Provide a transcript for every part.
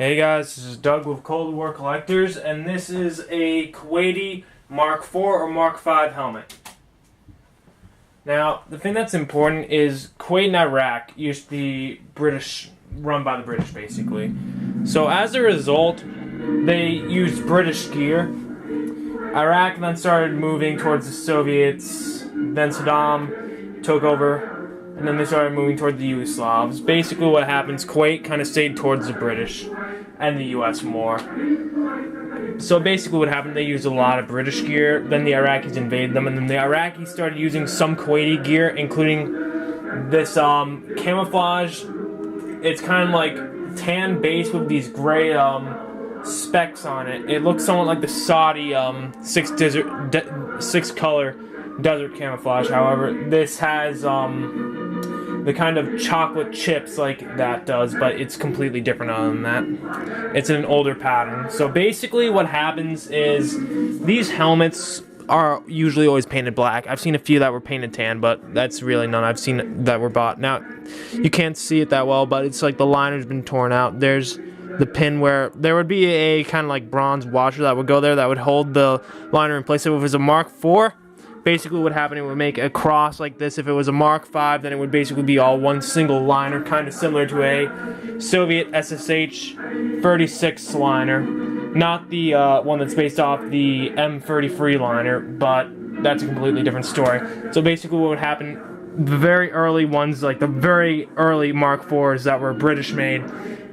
Hey guys, this is Doug with Cold War Collectors, and this is a Kuwaiti Mark 4 or Mark 5 helmet. Now, the thing that's important is Kuwait and Iraq used to be run by the British basically. So as a result, they used British gear. Iraq then started moving towards the Soviets, then Saddam took over, and then they started moving toward the Yugoslavs. Basically what happens, Kuwait kind of stayed towards the British and the US more. So basically what happened, they used a lot of British gear, then the Iraqis invaded them, and then the Iraqis started using some Kuwaiti gear, including this camouflage. It's kind of like tan base with these gray specks on it. It looks somewhat like the Saudi six color desert camouflage. However, this has the kind of chocolate chips like that does, but it's completely different other than that. It's in an older pattern. So basically what happens is these helmets are usually always painted black. I've seen a few that were painted tan, but that's really none I've seen that were bought. Now, you can't see it that well, but it's like the liner's been torn out. There's the pin where there would be a kind of like bronze washer that would go there that would hold the liner in place. If it was a Mark 4, basically what happened, it would make a cross like this. If it was a Mark 5, then it would basically be all one single liner, kind of similar to a Soviet SSH 36 liner. Not the one that's based off the M33 liner, but that's a completely different story. So basically what would happen, the very early ones, like the very early Mark 4s that were British made,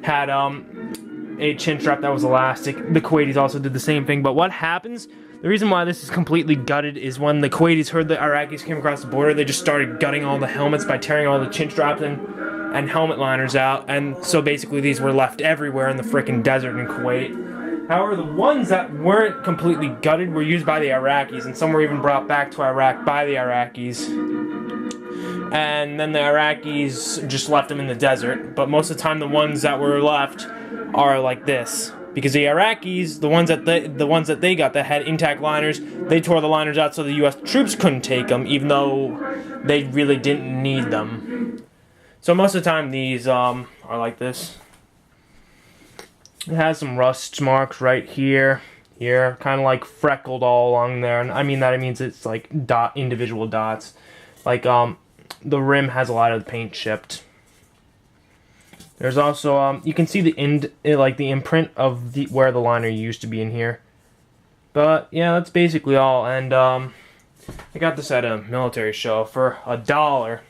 had a chin strap that was elastic. The Kuwaitis also did the same thing, but what happens, the reason why this is completely gutted is when the Kuwaitis heard the Iraqis came across the border, they just started gutting all the helmets by tearing all the chin straps and helmet liners out, and so basically these were left everywhere in the frickin' desert in Kuwait. However, the ones that weren't completely gutted were used by the Iraqis, and some were even brought back to Iraq by the Iraqis. And then the Iraqis just left them in the desert, but most of the time the ones that were left are like this. Because the Iraqis, the ones that they got that had intact liners, they tore the liners out so the U.S. troops couldn't take them, even though they really didn't need them. So most of the time these are like this. It has some rust marks right here, kind of like freckled all along there, and I mean that it means it's like individual dots. Like the rim has a lot of the paint chipped. There's also you can see the the imprint of where the liner used to be in here. But yeah, that's basically all. And I got this at a military show for $1.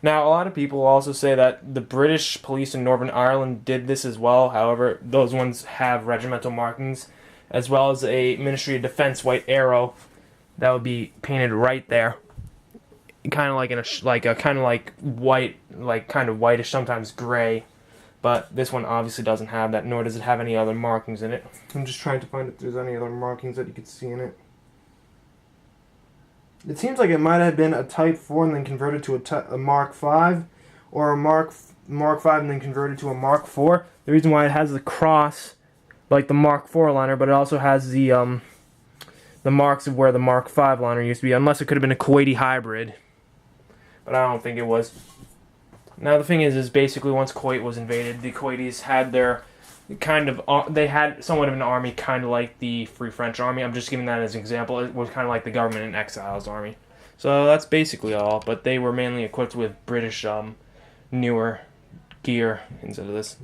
Now, a lot of people also say that the British police in Northern Ireland did this as well. However, those ones have regimental markings, as well as a Ministry of Defense white arrow that would be painted right there. Kind of like in a kind of like white, like kind of whitish, sometimes gray, but this one obviously doesn't have that, nor does it have any other markings in it. I'm just trying to find if there's any other markings that you could see in it. It seems like it might have been a Type 4 and then converted to a Mark 5, or a Mark 5 and then converted to a Mark 4. The reason why it has the cross, like the Mark 4 liner, but it also has the marks of where the Mark 5 liner used to be, unless it could have been a Kuwaiti hybrid. But I don't think it was. Now the thing is basically once Kuwait was invaded, the Kuwaitis had their they had somewhat of an army, kind of like the Free French Army. I'm just giving that as an example. It was kind of like the government in exile's army. So that's basically all. But they were mainly equipped with British newer gear instead of this.